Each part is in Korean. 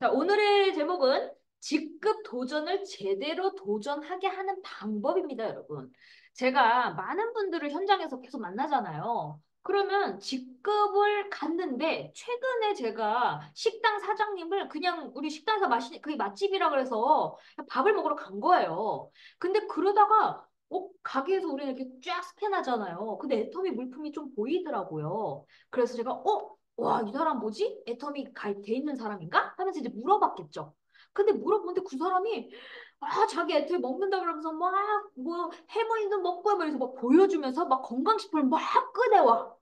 자, 오늘의 제목은 직급 도전을 제대로 도전하게 하는 방법입니다, 여러분. 제가 많은 분들을 현장에서 계속 만나잖아요. 그러면 직급을 갔는데 최근에 제가 식당 사장님을 그냥 우리 식당에서 마시는 그게 맛집이라 그래서 밥을 먹으러 간 거예요. 근데 그러다가 가게에서 우리는 이렇게 쫙 스캔하잖아요. 근데 애터미 물품이 좀 보이더라고요. 그래서 제가 와, 이 사람 뭐지? 애터미 가입돼 있는 사람인가? 하면서 이제 물어봤겠죠. 근데 물어보는데 그 사람이 자기 애터미 먹는다 그러면서 막 뭐 해머니도 먹고 하면서 막 보여주면서 막 건강식품을 막 꺼내와.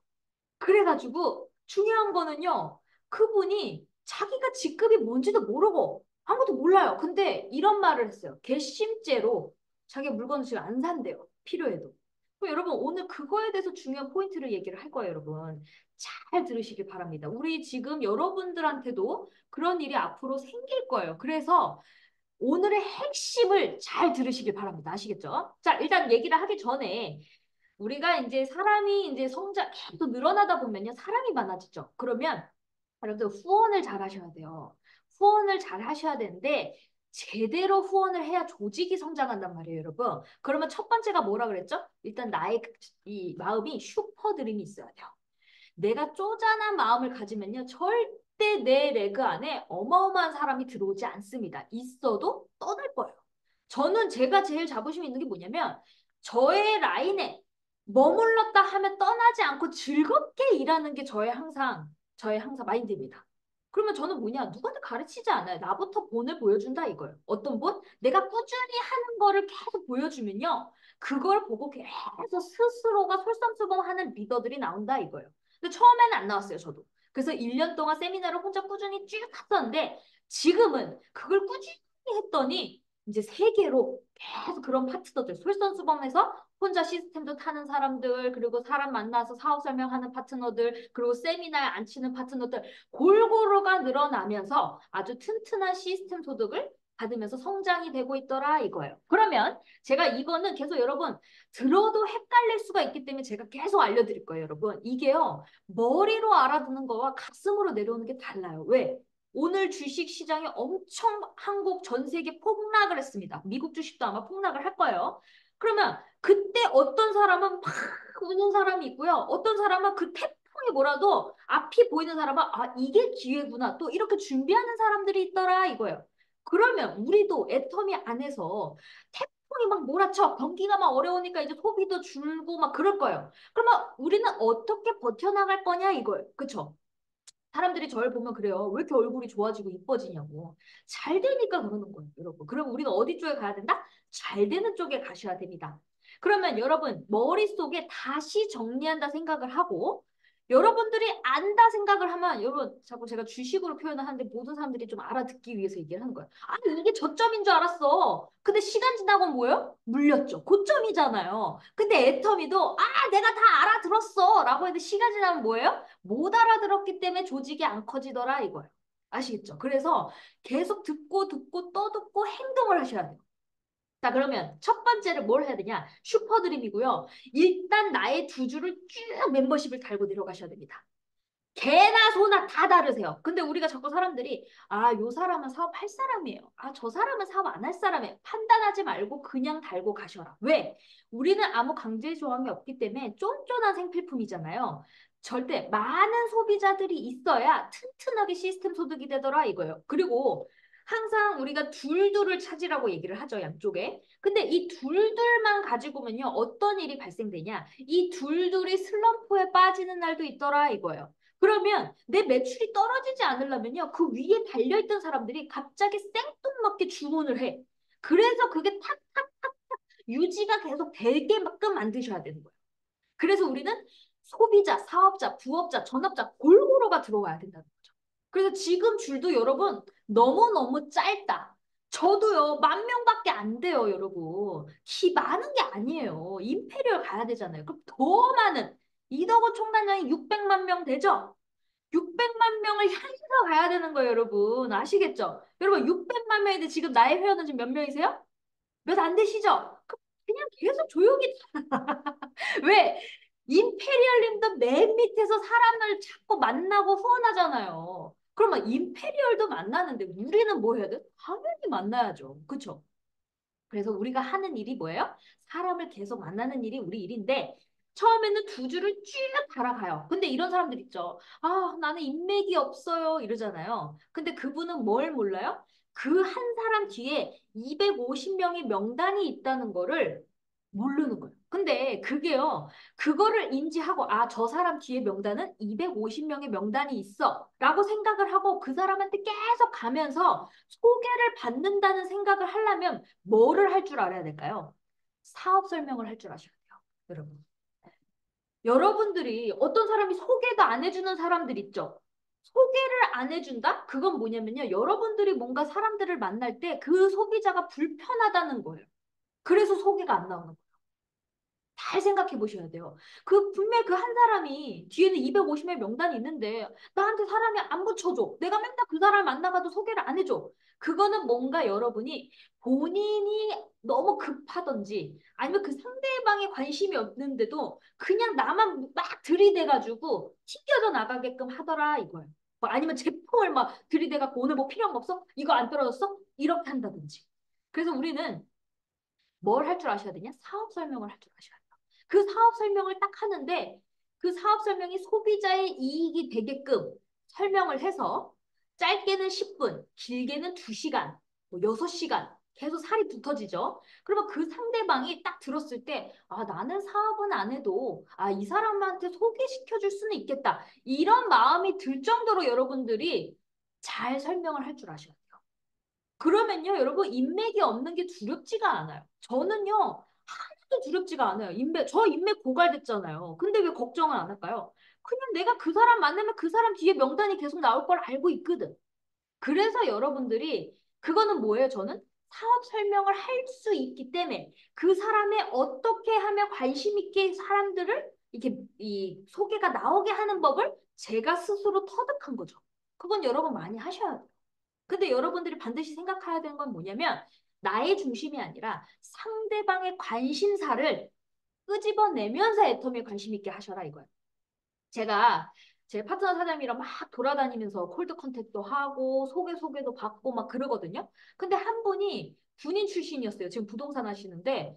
그래가지고 중요한 거는요. 그분이 자기가 직급이 뭔지도 모르고 아무것도 몰라요. 근데 이런 말을 했어요. 괘씸죄로 자기 물건을 지금 안 산대요. 필요해도. 그럼 여러분 오늘 그거에 대해서 중요한 포인트를 얘기를 할 거예요, 여러분. 잘 들으시길 바랍니다. 우리 지금 여러분들한테도 그런 일이 앞으로 생길 거예요. 그래서 오늘의 핵심을 잘 들으시길 바랍니다. 아시겠죠? 자, 일단 얘기를 하기 전에 우리가 이제 사람이 이제 성장 계속 늘어나다 보면요. 사람이 많아지죠. 그러면 여러분들 후원을 잘 하셔야 돼요. 후원을 잘 하셔야 되는데 제대로 후원을 해야 조직이 성장한단 말이에요, 여러분. 그러면 첫 번째가 뭐라 그랬죠? 일단 나의 이 마음이 슈퍼드림이 있어야 돼요. 내가 쪼잔한 마음을 가지면요. 절대 내 레그 안에 어마어마한 사람이 들어오지 않습니다. 있어도 떠날 거예요. 저는 제가 제일 자부심이 있는 게 뭐냐면 저의 라인에 머물렀다 하면 떠나지 않고 즐겁게 일하는 게 저의 항상 마인드입니다. 그러면 저는 뭐냐? 누구한테 가르치지 않아요. 나부터 본을 보여준다 이거예요. 어떤 본? 내가 꾸준히 하는 거를 계속 보여주면요. 그걸 보고 계속 스스로가 솔선수범하는 리더들이 나온다 이거예요. 근데 처음에는 안 나왔어요, 저도. 그래서 1년 동안 세미나를 혼자 꾸준히 쭉 갔었는데 지금은 그걸 꾸준히 했더니 이제 세계로 계속 그런 파트너들 솔선수범해서 혼자 시스템도 타는 사람들 그리고 사람 만나서 사업 설명하는 파트너들 그리고 세미나에 앉히는 파트너들 골고루가 늘어나면서 아주 튼튼한 시스템 소득을 받으면서 성장이 되고 있더라 이거예요. 그러면 제가 이거는 계속 여러분 들어도 헷갈릴 수가 있기 때문에 제가 계속 알려드릴 거예요, 여러분. 이게요, 머리로 알아듣는 거와 가슴으로 내려오는 게 달라요. 왜? 오늘 주식 시장이 엄청 한국 전 세계 폭락을 했습니다. 미국 주식도 아마 폭락을 할 거예요. 그러면 그때 어떤 사람은 막 우는 사람이 있고요. 어떤 사람은 그 태풍이 뭐라도 앞이 보이는 사람은 이게 기회구나. 또 이렇게 준비하는 사람들이 있더라 이거예요. 그러면 우리도 애터미 안에서 태풍이 막 몰아쳐 경기가 막 어려우니까 이제 소비도 줄고 막 그럴 거예요. 그러면 우리는 어떻게 버텨나갈 거냐 이거예요. 그쵸? 사람들이 저를 보면 그래요. 왜 이렇게 얼굴이 좋아지고 이뻐지냐고. 잘 되니까 그러는 거예요, 여러분. 그럼 우리는 어디 쪽에 가야 된다? 잘 되는 쪽에 가셔야 됩니다. 그러면 여러분, 머릿속에 다시 정리한다 생각을 하고, 여러분들이 안다 생각을 하면, 여러분, 자꾸 제가 주식으로 표현을 하는데 모든 사람들이 좀 알아듣기 위해서 얘기를 하는 거예요. 아니, 이게 저점인 줄 알았어. 근데 시간 지나고 뭐예요? 물렸죠. 고점이잖아요. 근데 애터미도, 내가 다 알아들었어. 라고 했는데 시간 지나면 뭐예요? 못 알아들었기 때문에 조직이 안 커지더라 이거예요. 아시겠죠? 그래서 계속 듣고 듣고 또 듣고 행동을 하셔야 돼요. 자, 그러면 첫 번째를 뭘 해야 되냐? 슈퍼드림이고요. 일단 나의 두 줄을 쭉 멤버십을 달고 내려가셔야 됩니다. 개나 소나 다 다르세요. 근데 우리가 자꾸 사람들이 요 사람은 사업할 사람이에요. 저 사람은 사업 안 할 사람이에요. 판단하지 말고 그냥 달고 가셔라. 왜? 우리는 아무 강제 조항이 없기 때문에 쫀쫀한 생필품이잖아요. 절대 많은 소비자들이 있어야 튼튼하게 시스템 소득이 되더라 이거예요. 그리고 항상 우리가 둘둘을 찾으라고 얘기를 하죠, 양쪽에. 근데 이 둘둘만 가지고면요, 어떤 일이 발생되냐? 이 둘둘이 슬럼프에 빠지는 날도 있더라 이거예요. 그러면 내 매출이 떨어지지 않으려면요. 그 위에 달려있던 사람들이 갑자기 생뚱맞게 주문을 해. 그래서 그게 탁탁탁탁 유지가 계속 되게끔 만드셔야 되는 거예요. 그래서 우리는 소비자, 사업자, 부업자, 전업자 골고루가 들어와야 된다는 거죠. 그래서 지금 줄도 여러분 너무너무 짧다. 저도요, 10,000명밖에 안 돼요, 여러분. 키 많은 게 아니에요. 임페리얼 가야 되잖아요. 그럼 더 많은 이덕호 총단장이 600만 명 되죠? 600만 명을 향해서 가야 되는 거예요, 여러분. 아시겠죠? 여러분, 600만 명인데 지금 나의 회원은 지금 몇 명이세요? 몇 안 되시죠? 그냥 계속 조용히 왜? 임페리얼님도 맨 밑에서 사람을 자꾸 만나고 후원하잖아요. 그러면 임페리얼도 만나는데 우리는 뭐 해야 돼? 당연히 만나야죠. 그쵸? 그래서 우리가 하는 일이 뭐예요? 사람을 계속 만나는 일이 우리 일인데 처음에는 두 줄을 쭉 달아가요. 근데 이런 사람들 있죠. 아, 나는 인맥이 없어요. 이러잖아요. 근데 그분은 뭘 몰라요? 그 한 사람 뒤에 250명의 명단이 있다는 거를 모르는 거예요. 근데 그게요. 그거를 인지하고 아, 저 사람 뒤에 명단은 250명의 명단이 있어. 라고 생각을 하고 그 사람한테 계속 가면서 소개를 받는다는 생각을 하려면 뭐를 할 줄 알아야 될까요? 사업 설명을 할 줄 아셔야 돼요, 여러분. 여러분들이 어떤 사람이 소개도 안 해주는 사람들 있죠? 소개를 안 해준다? 그건 뭐냐면요. 여러분들이 뭔가 사람들을 만날 때 그 소비자가 불편하다는 거예요. 그래서 소개가 안 나오는 거예요. 잘 생각해 보셔야 돼요. 그 분명히 그 한 사람이 뒤에는 250의 명단이 있는데 나한테 사람이 안 붙여줘. 내가 맨날 그 사람 만나가도 소개를 안 해줘. 그거는 뭔가 여러분이 본인이 너무 급하던지 아니면 그 상대방에 관심이 없는데도 그냥 나만 막 들이대가지고 튕겨져 나가게끔 하더라 이거예요. 뭐 아니면 제품을 막 들이대갖고 오늘 뭐 필요한 거 없어? 이거 안 떨어졌어? 이렇게 한다든지. 그래서 우리는 뭘 할 줄 아셔야 되냐? 사업 설명을 할 줄 아셔야 돼요. 그 사업 설명을 딱 하는데 그 사업 설명이 소비자의 이익이 되게끔 설명을 해서 짧게는 10분, 길게는 2시간, 뭐 6시간 계속 살이 붙어지죠. 그러면 그 상대방이 딱 들었을 때, 아, 나는 사업은 안 해도, 아, 이 사람한테 소개시켜 줄 수는 있겠다. 이런 마음이 들 정도로 여러분들이 잘 설명을 할 줄 아셔야 돼요. 그러면요, 여러분, 인맥이 없는 게 두렵지가 않아요. 저는요, 하나도 두렵지가 않아요. 저 인맥 고갈됐잖아요. 근데 왜 걱정을 안 할까요? 그냥 내가 그 사람 만나면 그 사람 뒤에 명단이 계속 나올 걸 알고 있거든. 그래서 여러분들이, 그거는 뭐예요, 저는? 사업 설명을 할 수 있기 때문에 그 사람의 어떻게 하면 관심 있게 사람들을 이렇게 이 소개가 나오게 하는 법을 제가 스스로 터득한 거죠. 그건 여러분 많이 하셔야 돼요. 근데 여러분들이 반드시 생각해야 되는 건 뭐냐면 나의 중심이 아니라 상대방의 관심사를 끄집어내면서 애터미에 관심 있게 하셔라 이거예요. 제가 제 파트너 사장님이랑 막 돌아다니면서 콜드 컨택도 하고 소개도 받고 막 그러거든요. 근데 한 분이 군인 출신이었어요. 지금 부동산 하시는데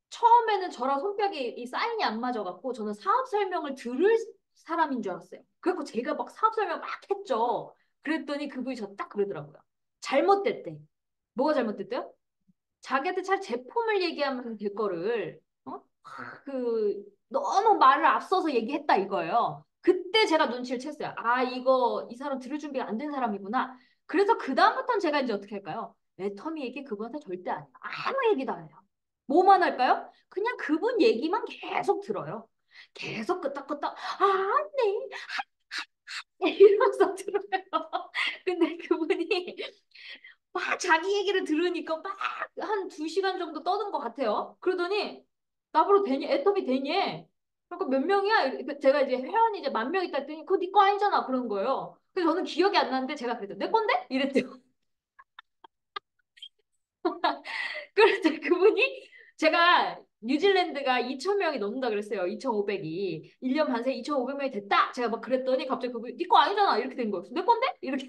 처음에는 저랑 성격이 이 사인이 안 맞아갖고 저는 사업 설명을 들을 사람인 줄 알았어요. 그래갖고 제가 막 사업 설명 막 했죠. 그랬더니 그분이 저 딱 그러더라고요. 잘못됐대. 뭐가 잘못됐대요? 자기한테 잘 제품을 얘기하면 될 거를 그 너무 말을 앞서서 얘기했다 이거예요. 그때 제가 눈치를 챘어요. 아, 이거 이 사람 들을 준비가 안 된 사람이구나. 그래서 그다음부터는 제가 이제 어떻게 할까요? 애터미 얘기 그분한테 절대 안 해요. 아무 얘기도 안 해요. 뭐만 할까요? 그냥 그분 얘기만 계속 들어요. 계속 끄덕끄덕 아, 네. 이러면서 들어요. 근데 그분이 막 자기 얘기를 들으니까 막 한 2시간 정도 떠든 것 같아요. 그러더니 나보러 되니? 애터미 되니? 그러니까 몇 명이야? 제가 이제 회원이 이제 10,000명 있다 했더니 그거 네 거 아니잖아 그런 거예요. 그래서 저는 기억이 안 나는데 제가 그랬죠. 내 건데? 이랬대요. 그래서 그분이 제가 뉴질랜드가 2,000명이 넘는다 그랬어요. 2,500이. 1년 반 새에 2,500명이 됐다. 제가 막 그랬더니 갑자기 그분이 네 거 아니잖아. 이렇게 된 거예요. 내 건데? 이렇게.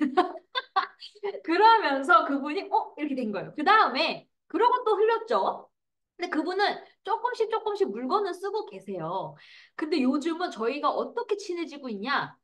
그러면서 그분이 이렇게 된 거예요. 그 다음에 그러고 또 흘렸죠. 근데 그분은 조금씩 물건을 쓰고 계세요. 근데 요즘은 저희가 어떻게 친해지고 있냐?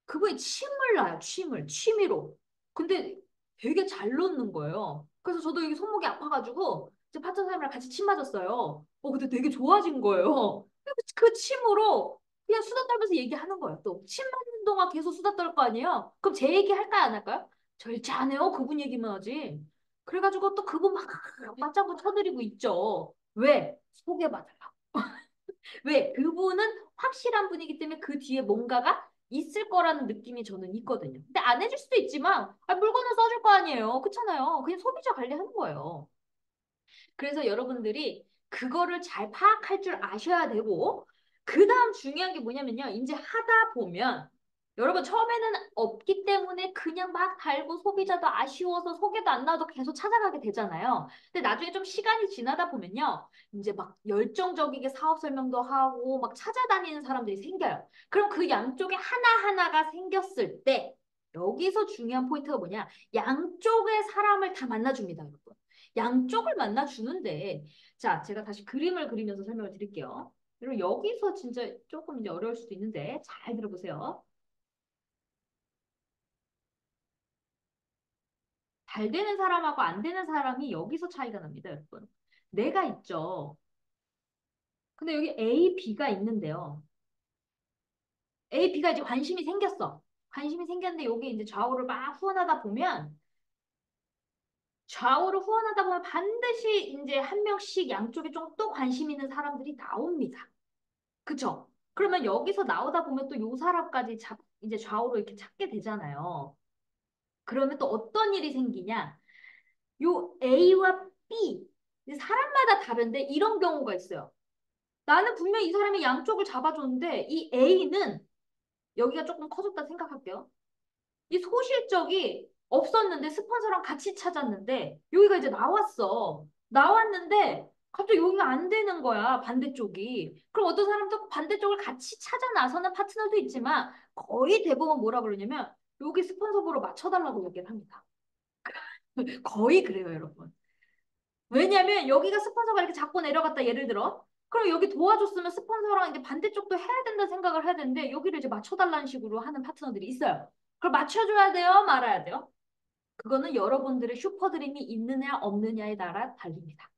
그분이 침을 놔요. 취미로. 근데 되게 잘 놓는 거예요. 그래서 저도 이게 손목이 아파가지고 제 파트너 사람이랑 같이 침 맞았어요. 근데 되게 좋아진 거예요. 그 침으로 그냥 수다 떨면서 얘기하는 거예요. 또 침 맞는 동안 계속 수다 떨 거 아니에요? 그럼 제 얘기 할까요, 안 할까요? 절대 안 해요. 그분 얘기만 하지. 그래가지고 또 그분 막 맞장구 쳐드리고 있죠. 왜? 소개받으려고. 왜? 그분은 확실한 분이기 때문에 그 뒤에 뭔가가 있을 거라는 느낌이 저는 있거든요. 근데 안 해줄 수도 있지만 물건은 써줄 거 아니에요. 그렇잖아요. 그냥 소비자 관리하는 거예요. 그래서 여러분들이 그거를 잘 파악할 줄 아셔야 되고, 그 다음 중요한 게 뭐냐면요. 이제 하다 보면, 여러분 처음에는 없기 때문에 그냥 막 달고 소비자도 아쉬워서 소개도 안 나와도 계속 찾아가게 되잖아요. 근데 나중에 좀 시간이 지나다 보면요. 이제 막 열정적이게 사업 설명도 하고 막 찾아다니는 사람들이 생겨요. 그럼 그 양쪽에 하나하나가 생겼을 때, 여기서 중요한 포인트가 뭐냐? 양쪽의 사람을 다 만나줍니다, 여러분. 양쪽을 만나주는데, 자, 제가 다시 그림을 그리면서 설명을 드릴게요. 여러분, 여기서 진짜 조금 이제 어려울 수도 있는데, 잘 들어보세요. 잘 되는 사람하고 안 되는 사람이 여기서 차이가 납니다, 여러분. 내가 있죠. 근데 여기 A, B가 있는데요. A, B가 이제 관심이 생겼어. 관심이 생겼는데 여기 이제 좌우를 막 후원하다 보면 좌우를 후원하다 보면 반드시 이제 한 명씩 양쪽에 좀 또 관심 있는 사람들이 나옵니다. 그쵸? 그러면 여기서 나오다 보면 또 요 사람까지 이제 좌우로 이렇게 찾게 되잖아요. 그러면 또 어떤 일이 생기냐? 요 A와 B, 사람마다 다른데 이런 경우가 있어요. 나는 분명히 이 사람이 양쪽을 잡아줬는데 이 A는 여기가 조금 커졌다 생각할게요. 이 소실적이 없었는데 스폰서랑 같이 찾았는데 여기가 이제 나왔어. 나왔는데 갑자기 여기가 안 되는 거야. 반대쪽이. 그럼 어떤 사람도 반대쪽을 같이 찾아 나서는 파트너도 있지만 거의 대부분 뭐라 그러냐면 여기 스폰서 보러 맞춰달라고 얘기를 합니다. 거의 그래요, 여러분. 왜냐면 여기가 스폰서가 이렇게 잡고 내려갔다 예를 들어. 그럼 여기 도와줬으면 스폰서랑 이제 반대쪽도 해야 된다 생각을 해야 되는데 여기를 이제 맞춰달라는 식으로 하는 파트너들이 있어요. 그걸 맞춰줘야 돼요, 말아야 돼요? 그거는 여러분들의 슈퍼드림이 있느냐 없느냐에 따라 달립니다.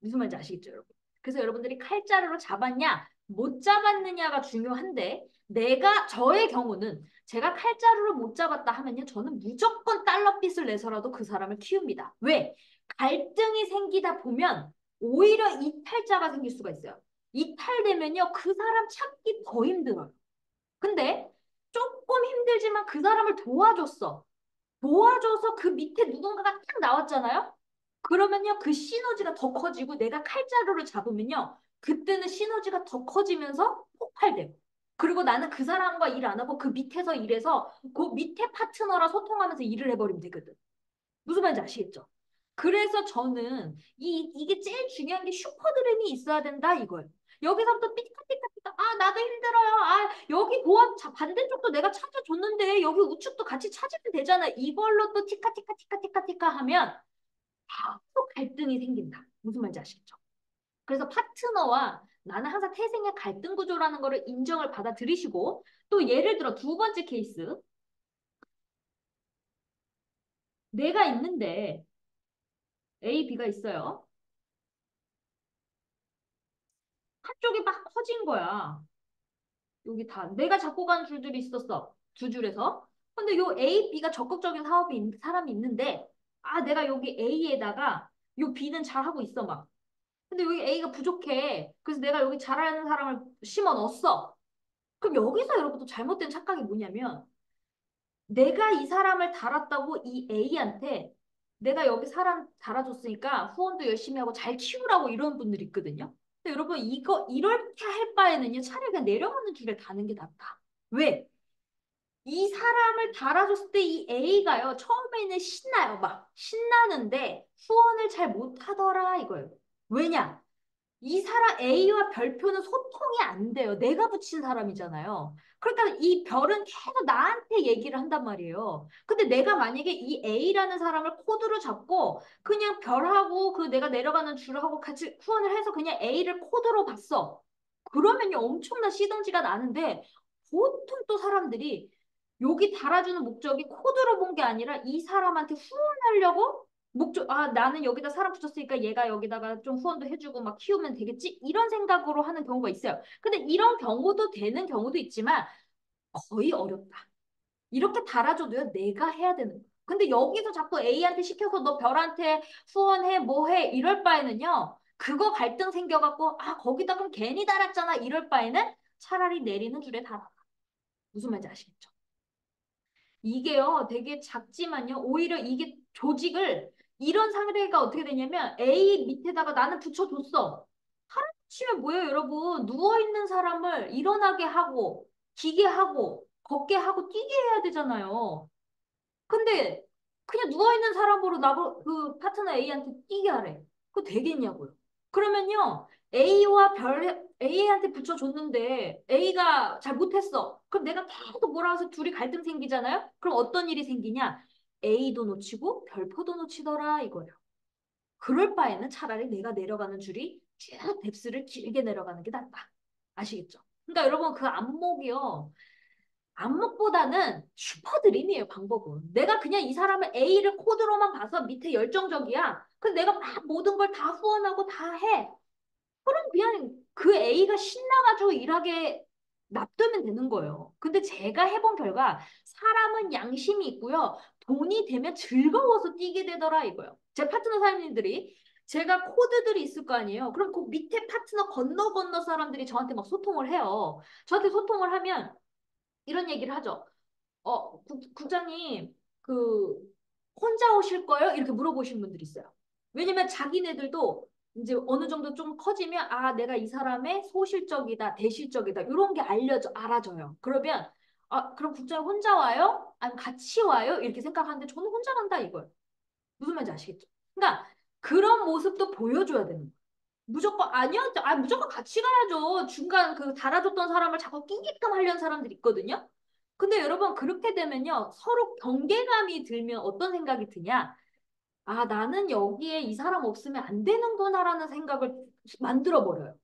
무슨 말인지 아시겠죠, 여러분? 그래서 여러분들이 칼자루로 잡았냐, 못 잡았느냐가 중요한데, 저의 경우는 제가 칼자루를 못 잡았다 하면요, 저는 무조건 달러빚을 내서라도 그 사람을 키웁니다. 왜? 갈등이 생기다 보면 오히려 이탈자가 생길 수가 있어요. 이탈되면요, 그 사람 찾기 더 힘들어요. 근데 조금 힘들지만 그 사람을 도와줬어. 도와줘서 그 밑에 누군가가 딱 나왔잖아요? 그러면요, 그 시너지가 더 커지고 내가 칼자루를 잡으면요, 그때는 시너지가 더 커지면서 폭발돼요. 그리고 나는 그 사람과 일 안 하고 그 밑에서 일해서 그 밑에 파트너랑 소통하면서 일을 해버리면 되거든. 무슨 말인지 아시겠죠? 그래서 저는 이게 제일 중요한 게 슈퍼드림이 있어야 된다 이거예요. 여기서부터 삐까삐까삐까 나도 힘들어요. 여기 반대쪽도 내가 찾아줬는데 여기 우측도 같이 찾으면 되잖아. 이걸로 또 티카티카티카티카티카 하면 또 갈등이 생긴다. 무슨 말인지 아시겠죠? 그래서 파트너와 나는 항상 태생의 갈등 구조라는 거를 인정을 받아들이시고 또 예를 들어 두 번째 케이스 내가 있는데 A, B가 있어요. 한쪽이 막 커진 거야. 여기 다 내가 잡고 간 줄들이 있었어. 두 줄에서. 근데 요 A, B가 적극적인 사람이 있는데 내가 여기 A에다가 요 B는 잘하고 있어 막. 근데 여기 A가 부족해. 그래서 내가 여기 잘하는 사람을 심어 넣었어. 그럼 여기서 여러분 또 잘못된 착각이 뭐냐면 내가 이 사람을 달았다고 이 A한테 내가 여기 사람 달아줬으니까 후원도 열심히 하고 잘 키우라고 이런 분들이 있거든요. 근데 여러분 이렇게 할 바에는요 차라리 그냥 내려가는 줄에 다는 게 낫다. 왜? 이 사람을 달아줬을 때 이 A가요 처음에는 신나요. 막 신나는데 후원을 잘 못하더라 이거예요. 왜냐? 이 사람 A와 별표는 소통이 안 돼요. 내가 붙인 사람이잖아요. 그러니까 이 별은 계속 나한테 얘기를 한단 말이에요. 근데 내가 만약에 이 A라는 사람을 코드로 잡고 그냥 별하고 그 내가 내려가는 줄하고 같이 후원을 해서 그냥 A를 코드로 봤어. 그러면요 엄청난 시너지가 나는데 보통 또 사람들이 여기 달아주는 목적이 코드로 본 게 아니라 이 사람한테 후원하려고 나는 여기다 사람 붙였으니까 얘가 여기다가 좀 후원도 해주고 막 키우면 되겠지? 이런 생각으로 하는 경우가 있어요. 근데 이런 경우도 되는 경우도 있지만 거의 어렵다. 이렇게 달아줘도요, 내가 해야 되는 거야. 근데 여기서 자꾸 A한테 시켜서 너 별한테 후원해, 뭐 해, 이럴 바에는요, 그거 갈등 생겨갖고, 거기다 그럼 괜히 달았잖아, 이럴 바에는 차라리 내리는 줄에 달아. 무슨 말인지 아시겠죠? 이게요, 되게 작지만요, 오히려 이게 조직을, 이런 사례가 어떻게 되냐면, A 밑에다가 나는 붙여줬어. 하루 치면 뭐예요, 여러분? 누워있는 사람을 일어나게 하고, 기게 하고, 걷게 하고, 뛰게 해야 되잖아요. 근데, 그냥 누워있는 사람으로 그 파트너 A한테 뛰게 하래. 그거 되겠냐고요. 그러면요, A와 A한테 붙여줬는데 A가 잘 못했어. 그럼 내가 계속 뭐라 해서 둘이 갈등 생기잖아요? 그럼 어떤 일이 생기냐? A도 놓치고 별표도 놓치더라 이거예요. 그럴 바에는 차라리 내가 내려가는 줄이 쭉 뎁스를 길게 내려가는 게 낫다. 아시겠죠? 그러니까 여러분 그 안목이요. 안목보다는 슈퍼드림이에요, 방법은. 내가 그냥 이 사람을 A를 코드로만 봐서 밑에 열정적이야. 근데 내가 막 모든 걸 다 후원하고 다 해. 그럼 그냥 그 A가 신나가지고 일하게 놔두면 되는 거예요. 근데 제가 해본 결과 사람은 양심이 있고요. 돈이 되면 즐거워서 뛰게 되더라 이거예요. 제 파트너 사장님들이 제가 코드들이 있을 거 아니에요. 그럼 그 밑에 파트너 건너 사람들이 저한테 막 소통을 해요. 저한테 소통을 하면 이런 얘기를 하죠. 국장님, 그, 혼자 오실 거예요? 이렇게 물어보시는 분들이 있어요. 왜냐면 자기네들도 이제 어느 정도 좀 커지면, 아, 내가 이 사람의 소실적이다, 대실적이다, 이런 게 알아져요. 그러면, 아, 그럼 국장님 혼자 와요? 아니면 같이 와요? 이렇게 생각하는데 저는 혼자 간다, 이거예요. 무슨 말인지 아시겠죠? 그러니까 그런 모습도 보여줘야 되는 거예요. 무조건 아니요, 무조건 같이 가야죠. 중간 그 달아줬던 사람을 자꾸 낑기끔 하려는 사람들이 있거든요. 근데 여러분 그렇게 되면요 서로 경계감이 들면 어떤 생각이 드냐? 아 나는 여기에 이 사람 없으면 안 되는구나라는 생각을 만들어 버려요.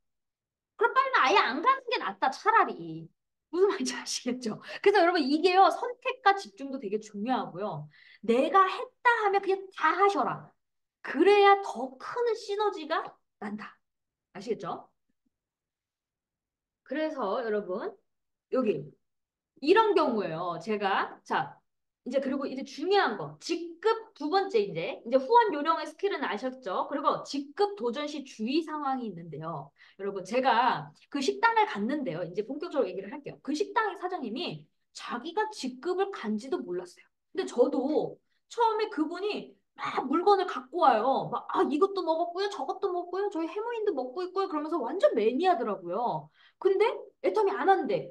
그럼 빨리 아예 안 가는 게 낫다 차라리. 무슨 말인지 아시겠죠? 그래서 여러분 이게요 선택과 집중도 되게 중요하고요. 내가 했다 하면 그냥 다 하셔라. 그래야 더 큰 시너지가 난다. 아시겠죠? 그래서 여러분 여기 이런 경우에요. 제가 자 이제 그리고 이제 중요한 거 직급 두 번째 이제 후원 요령의 스킬은 아셨죠? 그리고 직급 도전 시 주의 상황이 있는데요. 여러분 제가 그 식당을 갔는데요. 이제 본격적으로 얘기를 할게요. 그 식당의 사장님이 자기가 직급을 간지도 몰랐어요. 근데 저도 처음에 그분이 막 물건을 갖고 와요. 막, 아, 이것도 먹었고요. 저것도 먹고요. 저희 해무인도 먹고 있고요. 그러면서 완전 매니아더라고요. 근데 애텀이 안 한대.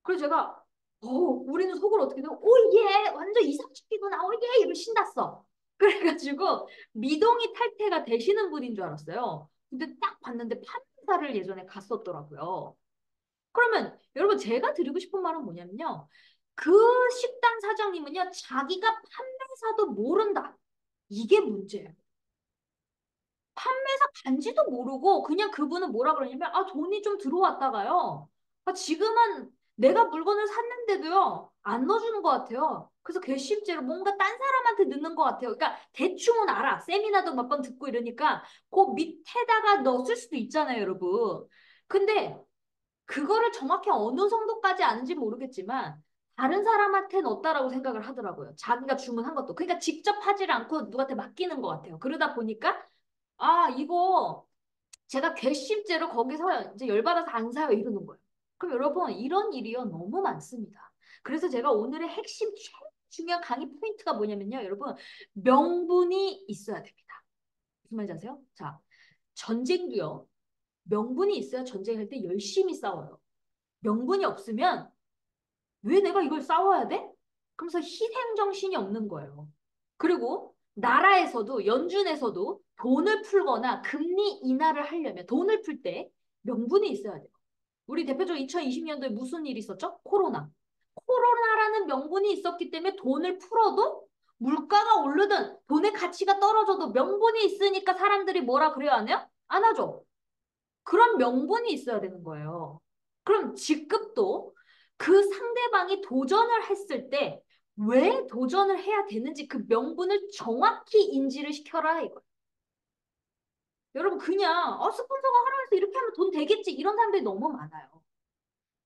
그래서 제가 우리는 속으로 어떻게 돼요? 오, 예, 완전 이상적이구나. 오, 예, 이러고 신났어. 그래가지고 미동이 탈퇴가 되시는 분인 줄 알았어요. 근데 딱 봤는데 판사를 예전에 갔었더라고요. 그러면 여러분 제가 드리고 싶은 말은 뭐냐면요. 그 식당 사장님은요, 자기가 판매사도 모른다. 이게 문제예요. 판매사 간지도 모르고 그냥 그분은 뭐라 그러냐면 아 돈이 좀 들어왔다가요. 아 지금은 내가 물건을 샀는데도요 안 넣어주는 것 같아요. 그래서 괘씸죄로 뭔가 딴 사람한테 넣는 것 같아요. 그러니까 대충은 알아. 세미나도 몇 번 듣고 이러니까 그 밑에다가 넣었을 수도 있잖아요, 여러분. 근데 그거를 정확히 어느 정도까지 아는지 모르겠지만 다른 사람한테 넣었다라고 생각을 하더라고요. 자기가 주문한 것도. 그러니까 직접 하질 않고 누구한테 맡기는 것 같아요. 그러다 보니까 아, 이거 제가 괘씸죄로 거기서 이제 열받아서 안 사요 이러는 거예요. 그럼 여러분 이런 일이요 너무 많습니다. 그래서 제가 오늘의 핵심 최 중요한 강의 포인트가 뭐냐면요. 여러분 명분이 있어야 됩니다. 무슨 말인지 아세요? 자, 전쟁도요. 명분이 있어야 전쟁할 때 열심히 싸워요. 명분이 없으면 왜 내가 이걸 싸워야 돼? 그러면서 희생 정신이 없는 거예요. 그리고 나라에서도 연준에서도 돈을 풀거나 금리 인하를 하려면 돈을 풀 때 명분이 있어야 돼요. 우리 대표적으로 2020년도에 무슨 일이 있었죠? 코로나. 코로나라는 명분이 있었기 때문에 돈을 풀어도 물가가 오르든 돈의 가치가 떨어져도 명분이 있으니까 사람들이 뭐라 그래야 하냐? 안 하죠. 그런 명분이 있어야 되는 거예요. 그럼 직급도 그 상대방이 도전을 했을 때 왜 도전을 해야 되는지 그 명분을 정확히 인지를 시켜라 이거예요. 여러분 그냥 스폰서가 하라고 해서 이렇게 하면 돈 되겠지 이런 사람들이 너무 많아요.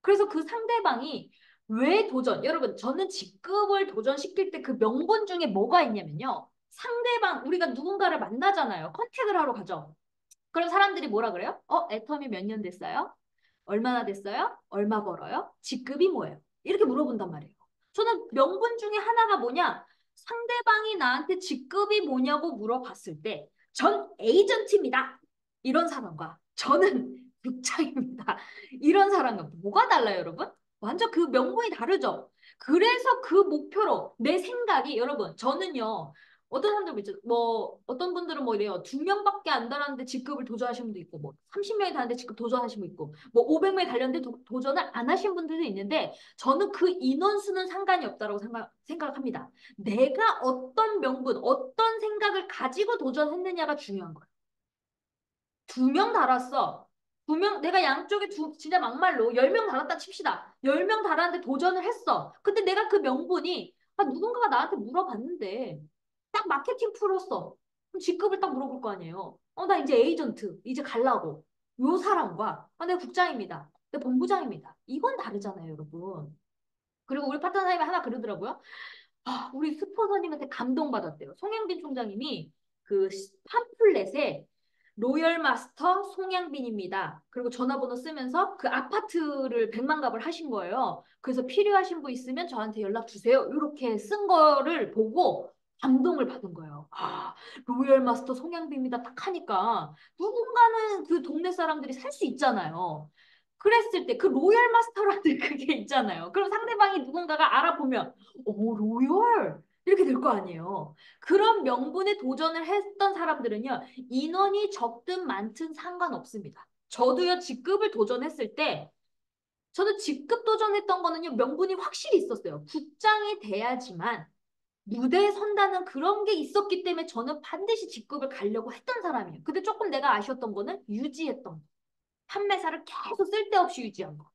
그래서 그 상대방이 왜 도전? 여러분 저는 직급을 도전시킬 때 그 명분 중에 뭐가 있냐면요. 상대방 우리가 누군가를 만나잖아요. 컨택을 하러 가죠. 그럼 사람들이 뭐라 그래요? 애텀이 몇 년 됐어요? 얼마나 됐어요? 얼마 벌어요? 직급이 뭐예요? 이렇게 물어본단 말이에요. 저는 명분 중에 하나가 뭐냐? 상대방이 나한테 직급이 뭐냐고 물어봤을 때, 전 에이전트입니다. 이런 사람과 저는 국장입니다. 이런 사람과 뭐가 달라요, 여러분? 완전 그 명분이 다르죠? 그래서 그 목표로 내 생각이, 여러분, 저는요, 어떤 사람들 있죠. 뭐 어떤 분들은 뭐 이래요. 2명밖에 안 달았는데 직급을 도전하신 분도 있고 뭐 30명이 달았는데 직급 도전하신 분도 있고 뭐 500명이 달렸는데 도전을 안 하신 분들도 있는데 저는 그 인원수는 상관이 없다고 생각합니다. 내가 어떤 명분, 어떤 생각을 가지고 도전했느냐가 중요한 거예요. 2명 달았어. 2명, 내가 양쪽에 진짜 막말로 10명 달았다 칩시다. 10명 달았는데 도전을 했어. 근데 내가 그 명분이, 아, 누군가가 나한테 물어봤는데, 딱 마케팅 풀었어. 그럼 직급을 딱 물어볼 거 아니에요. 나 이제 에이전트, 이제 갈라고. 요 사람과, 내가 국장입니다. 내가 본부장입니다. 이건 다르잖아요, 여러분. 그리고 우리 파트너님이 하나 그러더라고요. 우리 스포서님한테 감동받았대요. 송영빈 총장님이 그 팜플렛에 로열 마스터 송양빈입니다. 그리고 전화번호 쓰면서 그 아파트를 백만갑을 하신 거예요. 그래서 필요하신 분 있으면 저한테 연락 주세요. 이렇게 쓴 거를 보고 감동을 받은 거예요. 로열 마스터 송양빈입니다. 딱 하니까 누군가는 그 동네 사람들이 살 수 있잖아요. 그랬을 때 그 로열 마스터라는 그게 있잖아요. 그럼 상대방이 누군가가 알아보면 오, 로열! 이렇게 될 거 아니에요. 그런 명분에 도전을 했던 사람들은요, 인원이 적든 많든 상관없습니다. 저도요, 직급을 도전했을 때, 저는 직급 도전했던 거는요, 명분이 확실히 있었어요. 국장이 돼야지만 무대에 선다는 그런 게 있었기 때문에 저는 반드시 직급을 가려고 했던 사람이에요. 근데 조금 내가 아쉬웠던 거는 유지했던 거. 판매사를 계속 쓸데없이 유지한 거.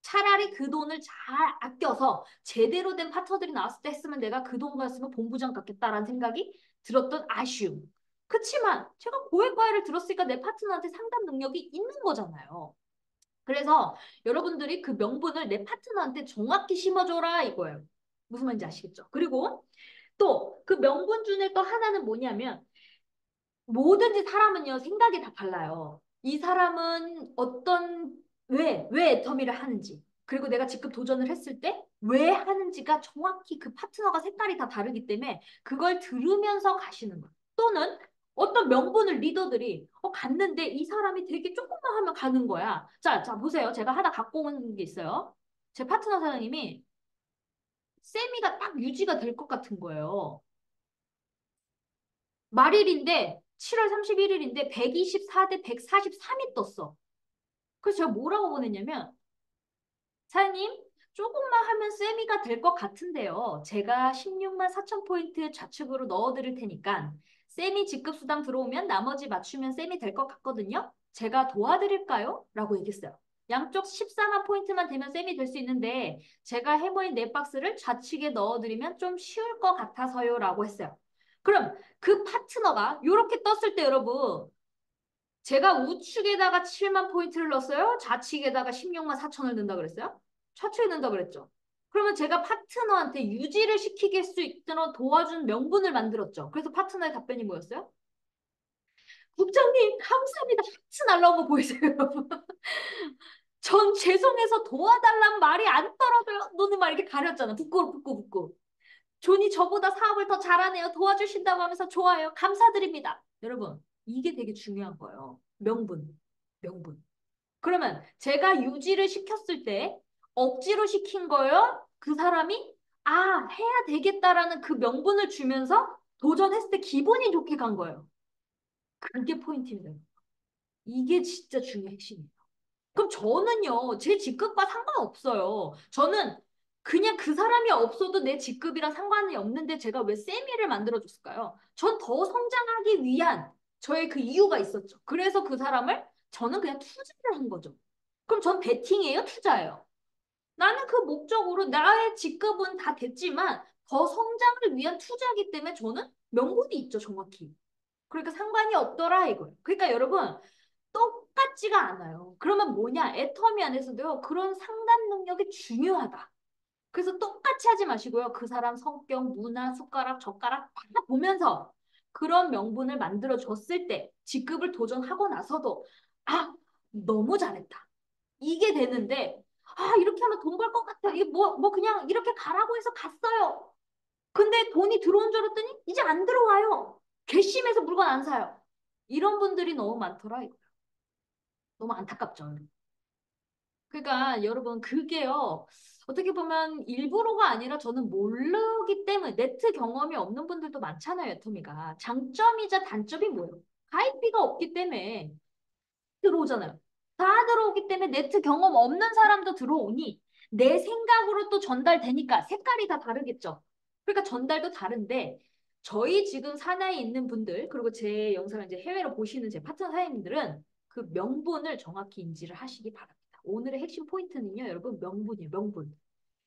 차라리 그 돈을 잘 아껴서 제대로 된 파트너들이 나왔을 때 했으면 내가 그 돈 갔으면 본부장 같겠다라는 생각이 들었던 아쉬움. 그치만 제가 고액과외를 들었으니까 내 파트너한테 상담 능력이 있는 거잖아요. 그래서 여러분들이 그 명분을 내 파트너한테 정확히 심어줘라 이거예요. 무슨 말인지 아시겠죠? 그리고 또 그 명분 중에 또 하나는 뭐냐면 뭐든지 사람은요, 생각이 다 달라요. 이 사람은 왜 애터미를 하는지, 그리고 내가 직접 도전을 했을 때 왜 하는지가 정확히 그 파트너가 색깔이 다 다르기 때문에 그걸 들으면서 가시는 거예요. 또는 어떤 명분을 리더들이 갔는데 이 사람이 되게 조금만 하면 가는 거야. 자, 보세요. 제가 하나 갖고 온 게 있어요. 제 파트너 사장님이 세미가 딱 유지가 될 것 같은 거예요. 말일인데 7월 31일인데 124 대 143이 떴어. 그래서 제가 뭐라고 보냈냐면 사장님 조금만 하면 세미가 될 것 같은데요. 제가 16만 4천 포인트 좌측으로 넣어드릴 테니까 세미 직급 수당 들어오면 나머지 맞추면 세미 될 것 같거든요. 제가 도와드릴까요? 라고 얘기했어요. 양쪽 14만 포인트만 되면 세미 될 수 있는데 제가 해머인 네 박스를 좌측에 넣어드리면 좀 쉬울 것 같아서요 라고 했어요. 그럼 그 파트너가 이렇게 떴을 때 여러분 제가 우측에다가 7만 포인트를 넣었어요? 좌측에다가 16만 4천을 넣는다 그랬어요? 좌측에 넣는다 그랬죠. 그러면 제가 파트너한테 유지를 시키게 수 있도록 도와준 명분을 만들었죠. 그래서 파트너의 답변이 뭐였어요? 국장님 감사합니다. 하트 날라온 거 보이세요, 여러분? 전 죄송해서 도와달란 말이 안 떨어져요. 너는 막 이렇게 가렸잖아. 붓고. 존이 저보다 사업을 더 잘하네요. 도와주신다고 하면서 좋아요. 감사드립니다. 여러분, 이게 되게 중요한 거예요. 명분. 그러면 제가 유지를 시켰을 때 억지로 시킨 거예요? 그 사람이 해야 되겠다라는 그 명분을 주면서 도전했을 때 기분이 좋게 간 거예요. 그게 포인트입니다. 이게 진짜 중요한 핵심이에요. 그럼 저는요, 제 직급과 상관없어요. 저는 그냥 그 사람이 없어도 내 직급이랑 상관이 없는데 제가 왜 세미를 만들어줬을까요? 전 더 성장하기 위한 저의 그 이유가 있었죠. 그래서 그 사람을 저는 그냥 투자를 한 거죠. 그럼 전 베팅이에요? 투자예요? 나는 그 목적으로 나의 직급은 다 됐지만 더 성장을 위한 투자이기 때문에 저는 명분이 있죠, 정확히. 그러니까 상관이 없더라 이거예요. 그러니까 여러분 똑같지가 않아요. 그러면 뭐냐? 애터미 안에서도요. 그런 상담 능력이 중요하다. 그래서 똑같이 하지 마시고요. 그 사람 성격, 문화, 숟가락, 젓가락 다 보면서 그런 명분을 만들어 줬을 때 직급을 도전하고 나서도 너무 잘했다. 이게 되는데 이렇게 하면 돈 벌 것 같아. 이게 뭐 그냥 이렇게 가라고 해서 갔어요. 근데 돈이 들어온 줄 알았더니 이제 안 들어와요. 괘씸해서 물건 안 사요. 이런 분들이 너무 많더라. 이거. 너무 안타깝죠. 그러니까 여러분 그게요. 어떻게 보면 일부러가 아니라 저는 모르기 때문에 네트 경험이 없는 분들도 많잖아요, 애터미가. 장점이자 단점이 뭐예요? 가입비가 없기 때문에 들어오잖아요. 다 들어오기 때문에 네트 경험 없는 사람도 들어오니 내 생각으로 또 전달되니까 색깔이 다 다르겠죠. 그러니까 전달도 다른데 저희 지금 사내에 있는 분들 그리고 제 영상을 이제 해외로 보시는 제 파트너 사장님들은 그 명분을 정확히 인지를 하시기 바랍니다. 오늘의 핵심 포인트는요, 여러분 명분이에요, 명분.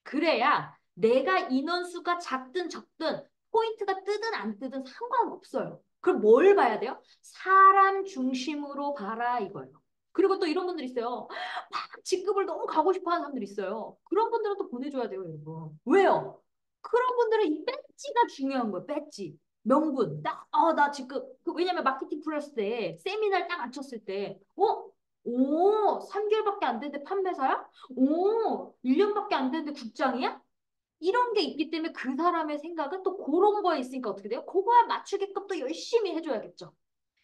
그래야 내가 인원수가 작든 적든 포인트가 뜨든 안 뜨든 상관없어요. 그럼 뭘 봐야 돼요? 사람 중심으로 봐라 이거예요. 그리고 또 이런 분들 있어요. 막 직급을 너무 가고 싶어 하는 사람들 있어요. 그런 분들은 또 보내줘야 돼요, 여러분. 왜요? 그런 분들은 이 배지가 중요한 거예요, 배지. 명분. 나 직급. 왜냐면 마케팅 플러스 때, 세미나를 딱 앉혔을 때, 오, 3개월밖에 안 됐는데 판매사야? 오, 1년밖에 안 됐는데 국장이야? 이런 게 있기 때문에 그 사람의 생각은 또 그런 거에 있으니까 어떻게 돼요? 그거에 맞추게끔 또 열심히 해줘야겠죠.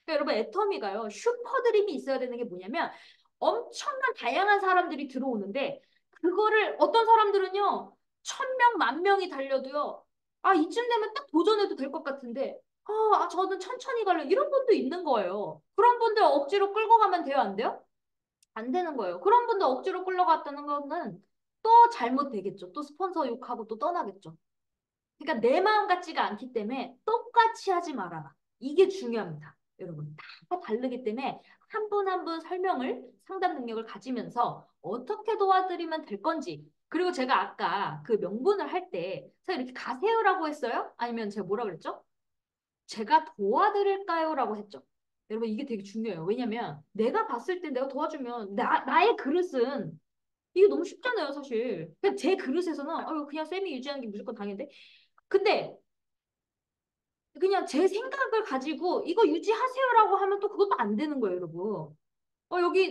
그러니까 여러분 애터미가요. 슈퍼드림이 있어야 되는 게 뭐냐면 엄청난 다양한 사람들이 들어오는데 그거를 어떤 사람들은요. 1,000명, 10,000명이 달려도요. 아 이쯤 되면 딱 도전해도 될 것 같은데 저는 천천히 갈래 이런 분도 있는 거예요. 그런 분들 억지로 끌고 가면 돼요? 안 돼요? 안 되는 거예요. 그런 분들 억지로 끌려갔다는 거는 또 잘못되겠죠. 또 스폰서 욕하고 또 떠나겠죠. 그러니까 내 마음 같지가 않기 때문에 똑같이 하지 말아라. 이게 중요합니다. 여러분. 다 다르기 때문에 한 분 한 분 설명을 상담 능력을 가지면서 어떻게 도와드리면 될 건지 그리고 제가 아까 그 명분을 할 때 제가 이렇게 가세요라고 했어요? 아니면 제가 뭐라 그랬죠? 제가 도와드릴까요? 라고 했죠. 여러분 이게 되게 중요해요. 왜냐면 내가 봤을 때 내가 도와주면 나의 그릇은 이게 너무 쉽잖아요, 사실. 그냥 제 그릇에서는 그냥 쌤이 유지하는 게 무조건 당연데. 근데 그냥 제 생각을 가지고 이거 유지하세요라고 하면 또 그것도 안 되는 거예요, 여러분.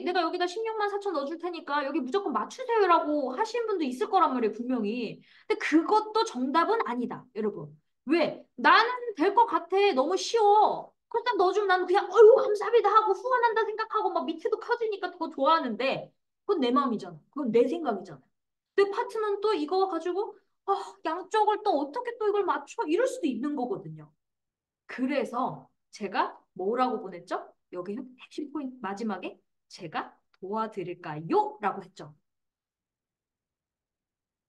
내가 여기다 16만 4천 넣어줄 테니까 여기 무조건 맞추세요라고 하시는 분도 있을 거란 말이에요, 분명히. 근데 그것도 정답은 아니다, 여러분. 왜? 나는 될 것 같아. 너무 쉬워. 그딱 넣어주면 나는 그냥, 감사합니다 하고 후원한다 생각하고 막 밑에도 커지니까 더 좋아하는데 그건 내 마음이잖아. 그건 내 생각이잖아. 내 파트너는 또 이거 가지고, 양쪽을 또 어떻게 또 이걸 맞춰? 이럴 수도 있는 거거든요. 그래서 제가 뭐라고 보냈죠? 여기 핵심 포인트 마지막에 제가 도와드릴까요? 라고 했죠.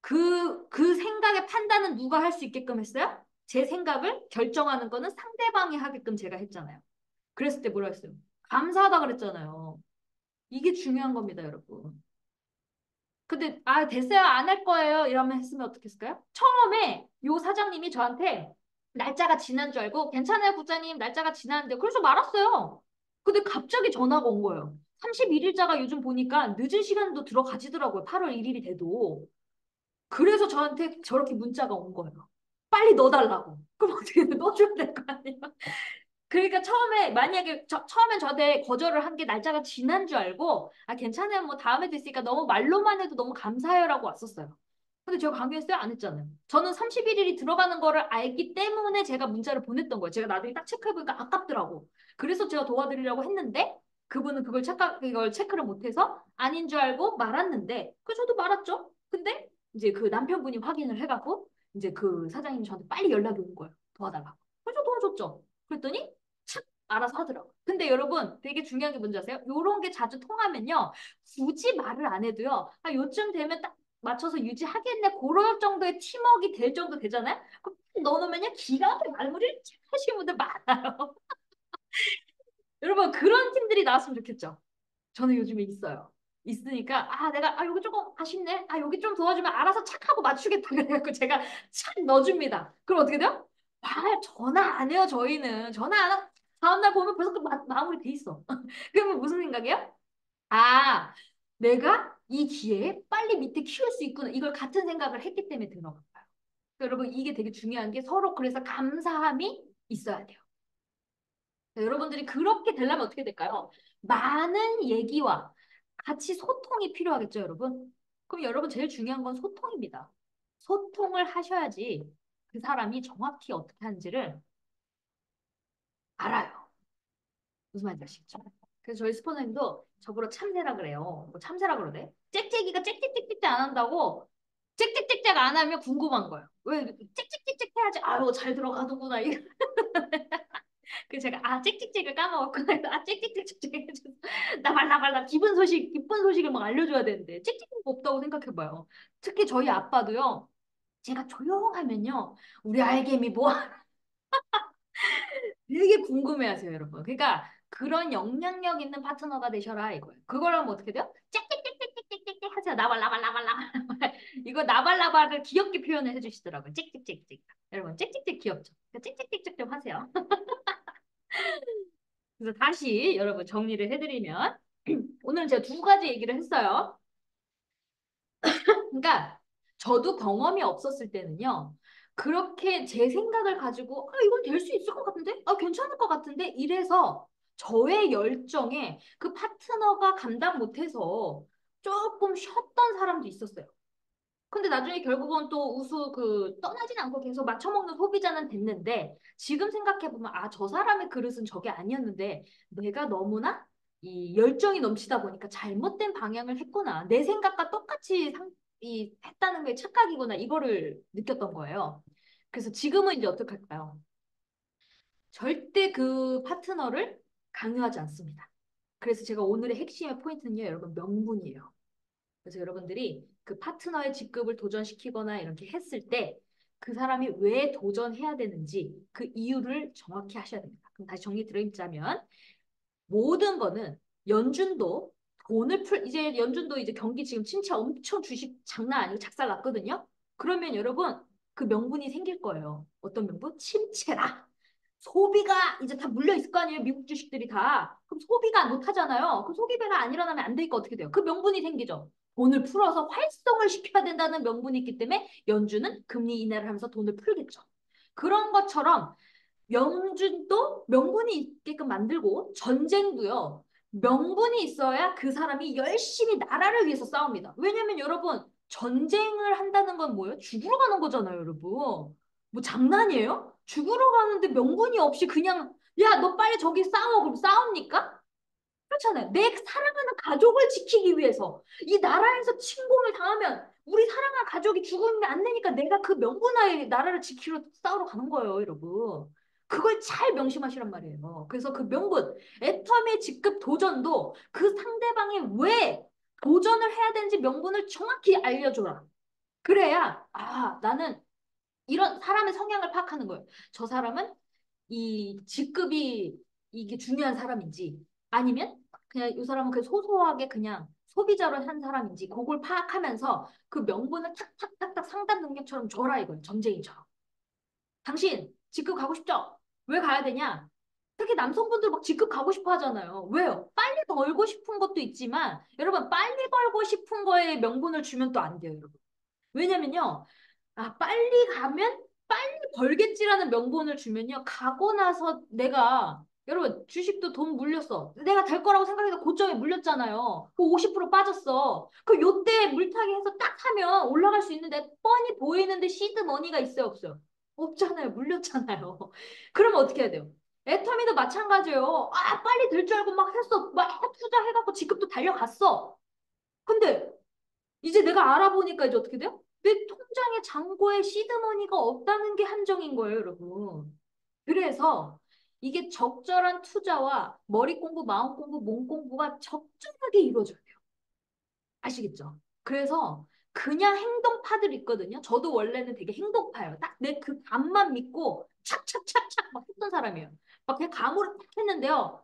그 생각의 판단은 누가 할 수 있게끔 했어요? 제 생각을 결정하는 거는 상대방이 하게끔 제가 했잖아요. 그랬을 때 뭐라 했어요? 감사하다 그랬잖아요. 이게 중요한 겁니다, 여러분. 근데 됐어요. 안 할 거예요. 이러면 했으면 어떻겠을까요? 처음에 요 사장님이 저한테 날짜가 지난 줄 알고 괜찮아요, 부장님. 날짜가 지났는데 그래서 말았어요. 근데 갑자기 전화가 온 거예요. 31일자가 요즘 보니까 늦은 시간도 들어가지더라고요. 8월 1일이 돼도. 그래서 저한테 저렇게 문자가 온 거예요. 빨리 넣어달라고. 그럼 어떻게 넣어줘야 될 거 아니에요? 그러니까 처음에 만약에 처음엔 저한테 거절을 한 게 날짜가 지난 줄 알고 괜찮아요 뭐 다음에도 있으니까 너무 말로만 해도 너무 감사해요라고 왔었어요. 근데 제가 강요했어요? 안 했잖아요. 저는 31일이 들어가는 거를 알기 때문에 제가 문자를 보냈던 거예요. 제가 나중에 딱 체크해보니까 아깝더라고. 그래서 제가 도와드리려고 했는데 그분은 이걸 체크를 못해서 아닌 줄 알고 말았는데 그 저도 말았죠. 근데 이제 그 남편분이 확인을 해갖고 이제 그 사장님이 저한테 빨리 연락이 온 거예요. 도와달라고. 그래서 도와줬죠. 그랬더니 착 알아서 하더라고. 근데 여러분 되게 중요한 게 뭔지 아세요? 요런 게 자주 통하면요. 굳이 말을 안 해도요. 요쯤 되면 딱 맞춰서 유지하겠네. 그럴 정도의 팀워크가 될 정도 되잖아요. 그럼 넣어놓으면요. 기가 막히게 말무리를 잘 하시는 분들 많아요. 여러분 그런 팀들이 나왔으면 좋겠죠. 저는 요즘에 있어요. 있으니까 내가 여기 조금 아쉽네. 여기 좀 도와주면 알아서 착 하고 맞추겠다. 그래갖고 제가 착 넣어줍니다. 그럼 어떻게 돼요? 전화 안 해요, 저희는. 전화 안 하고 다음날 보면 벌써 마무리 돼 있어. 그러면 무슨 생각이에요? 내가 이 기회에 빨리 밑에 키울 수 있구나. 이걸 같은 생각을 했기 때문에 들어간 거예요. 여러분 이게 되게 중요한 게 서로 그래서 감사함이 있어야 돼요. 여러분들이 그렇게 되려면 어떻게 될까요? 많은 얘기와 같이 소통이 필요하겠죠, 여러분? 그럼 여러분 제일 중요한 건 소통입니다. 소통을 하셔야지 그 사람이 정확히 어떻게 하는지를 알아요. 무슨 말인지 아시겠죠? 그래서 저희 스포너님도 저보러 참새라 그래요. 뭐 참새라 그러대. 짹짹이가 짹짹짹짹 안 한다고 찍찍찍찍 안 하면 궁금한 거예요. 왜 찍찍찍찍 해야지. 아유 잘 들어가는구나. 그 제가 찍찍찍을 까먹었구나. 찍찍찍찍 해줘서 나발나발나 기쁜 소식을 막 알려줘야 되는데 찍찍찍 없다고 생각해봐요. 특히 저희 아빠도요. 제가 조용하면요. 우리 알개미 뭐 되게 궁금해하세요, 여러분. 그러니까 그런 영향력 있는 파트너가 되셔라 이거예요. 그걸 하면 어떻게 돼요? 찍찍찍찍찍찍찍 하세요. 나발나발나발나발. 이거 나발나발을 귀엽게 표현을 해주시더라고요. 찍찍찍찍. 여러분 찍찍찍 귀엽죠? 찍찍찍찍 좀 하세요. 그래서 다시 여러분 정리를 해드리면 오늘은 제가 두 가지 얘기를 했어요. 그러니까 저도 경험이 없었을 때는요. 그렇게 제 생각을 가지고 이건 될 수 있을 것 같은데? 괜찮을 것 같은데? 이래서 저의 열정에 그 파트너가 감당 못해서 조금 쉬었던 사람도 있었어요. 근데 나중에 결국은 또 떠나진 않고 계속 맞춰먹는 소비자는 됐는데 지금 생각해보면 저 사람의 그릇은 저게 아니었는데 내가 너무나 이 열정이 넘치다 보니까 잘못된 방향을 했구나. 내 생각과 똑같이 했다는 게 착각이구나. 이거를 느꼈던 거예요. 그래서 지금은 이제 어떻게 할까요? 절대 그 파트너를 강요하지 않습니다. 그래서 제가 오늘의 핵심의 포인트는요, 여러분 명분이에요. 그래서 여러분들이 그 파트너의 직급을 도전시키거나 이렇게 했을 때 그 사람이 왜 도전해야 되는지 그 이유를 정확히 하셔야 됩니다. 그럼 다시 정리 드리자면 모든 거는 연준도 이제 연준도 이제 경기 지금 침체 엄청 주식 장난 아니고 작살 났거든요. 그러면 여러분 그 명분이 생길 거예요. 어떤 명분? 침체라. 소비가 이제 다 물려 있을 거 아니에요. 미국 주식들이 다. 그럼 소비가 못 하잖아요. 그럼 소비배가 안 일어나면 안 되니까 어떻게 돼요? 그 명분이 생기죠. 돈을 풀어서 활성을 시켜야 된다는 명분이 있기 때문에 연준은 금리 인하를 하면서 돈을 풀겠죠. 그런 것처럼 명준도 명분이 있게끔 만들고 전쟁도요. 명분이 있어야 그 사람이 열심히 나라를 위해서 싸웁니다. 왜냐면 여러분 전쟁을 한다는 건 뭐예요? 죽으러 가는 거잖아요, 여러분. 뭐 장난이에요? 죽으러 가는데 명분이 없이 그냥 야, 너 빨리 저기 싸워. 그럼 싸웁니까? 그렇잖아요. 내 사랑하는 가족을 지키기 위해서 이 나라에서 침공을 당하면 우리 사랑하는 가족이 죽으면 안 되니까 내가 그 명분하에 나라를 지키러 싸우러 가는 거예요, 여러분. 그걸 잘 명심하시란 말이에요. 그래서 그 명분, 애텀의 직급 도전도 그 상대방이 왜 도전을 해야 되는지 명분을 정확히 알려줘라. 그래야 나는 이런 사람의 성향을 파악하는 거예요. 저 사람은 이 직급이 이게 중요한 사람인지 아니면 그냥 이 사람은 그 소소하게 그냥 소비자로 한 사람인지 그걸 파악하면서 그 명분을 탁탁탁탁 상담 능력처럼 줘라 이거예요. 점쟁이처럼. 당신 직급 가고 싶죠? 왜 가야 되냐? 특히 남성분들 막 직급 가고 싶어 하잖아요. 왜요? 빨리 벌고 싶은 것도 있지만 여러분 빨리 벌고 싶은 거에 명분을 주면 또 안 돼요, 여러분. 왜냐면요. 빨리 가면 빨리 벌겠지라는 명분을 주면요. 가고 나서 여러분, 주식도 돈 물렸어. 내가 될 거라고 생각해서 고점에 물렸잖아요. 그 50% 빠졌어. 그 요때 물타기 해서 딱 하면 올라갈 수 있는데 뻔히 보이는데 시드 머니가 있어요, 없어요? 없잖아요. 물렸잖아요. 그러면 어떻게 해야 돼요? 애터미도 마찬가지예요. 빨리 될 줄 알고 막 했어. 막 투자해갖고 지급도 달려갔어. 근데 이제 내가 알아보니까 이제 어떻게 돼요? 내 통장에 잔고에 시드머니가 없다는 게 함정인 거예요, 여러분. 그래서 이게 적절한 투자와 머리 공부, 마음 공부, 몸 공부가 적절하게 이루어져야 돼요. 아시겠죠? 그래서 그냥 행동파들 있거든요. 저도 원래는 되게 행동파예요. 딱 내 그 감만 믿고 착착착착 막 했던 사람이에요. 막 그냥 감으로 딱 했는데요.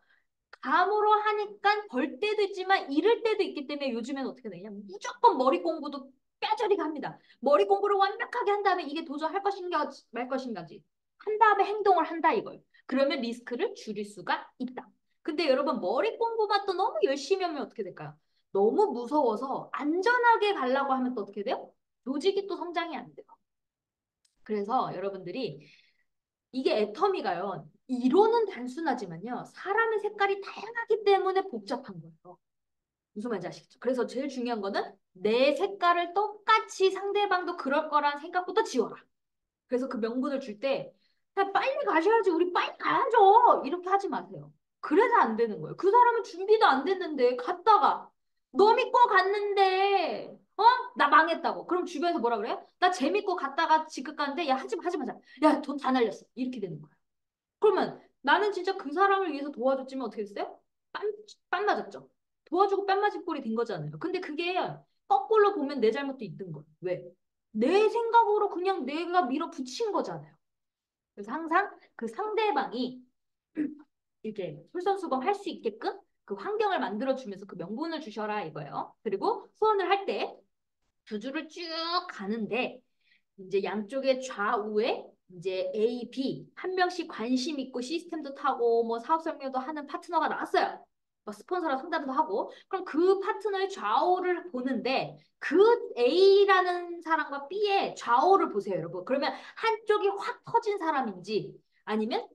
감으로 하니까 벌 때도 있지만 잃을 때도 있기 때문에 요즘에는 어떻게 되냐 무조건 머리 공부도 뼈저리게 합니다. 머리 공부를 완벽하게 한 다음에 이게 도전할 것인가 말 것인가지 한 다음에 행동을 한다 이거예요. 그러면 리스크를 줄일 수가 있다. 근데 여러분 머리 공부만 또 너무 열심히 하면 어떻게 될까요? 너무 무서워서 안전하게 가려고 하면 또 어떻게 돼요? 조직이 또 성장이 안 돼요. 그래서 여러분들이 이게 애터미가요. 이론은 단순하지만요. 사람의 색깔이 다양하기 때문에 복잡한 거예요. 무슨 말인지 아시겠죠? 그래서 제일 중요한 거는 내 색깔을 똑같이 상대방도 그럴 거란 생각부터 지워라. 그래서 그 명분을 줄 때 빨리 가셔야지. 우리 빨리 가야죠. 이렇게 하지 마세요. 그래서 안 되는 거예요. 그 사람은 준비도 안 됐는데 갔다가 너 믿고 갔는데 어? 나 망했다고. 그럼 주변에서 뭐라 그래요? 나 재밌고 갔다가 지금 가는데 야 하지 마 하지 마자. 야 돈 다 날렸어. 이렇게 되는 거야. 그러면 나는 진짜 그 사람을 위해서 도와줬지만 어떻게 됐어요? 빤 맞았죠. 도와주고 빤 맞은 꼴이 된 거잖아요. 근데 그게 거꾸로 보면 내 잘못도 있던 거예요. 왜? 내 생각으로 그냥 내가 밀어붙인 거잖아요. 그래서 항상 그 상대방이 이렇게 솔선수범할 수 있게끔 그 환경을 만들어주면서 그 명분을 주셔라 이거예요. 그리고 소원을 할 때 두 줄을 쭉 가는데 이제 양쪽의 좌우에 이제 A, B 한 명씩 관심 있고 시스템도 타고 뭐 사업 설명도 하는 파트너가 나왔어요. 뭐 스폰서랑 상담도 하고 그럼 그 파트너의 좌우를 보는데 그 A라는 사람과 B의 좌우를 보세요, 여러분. 그러면 한쪽이 확 터진 사람인지 아니면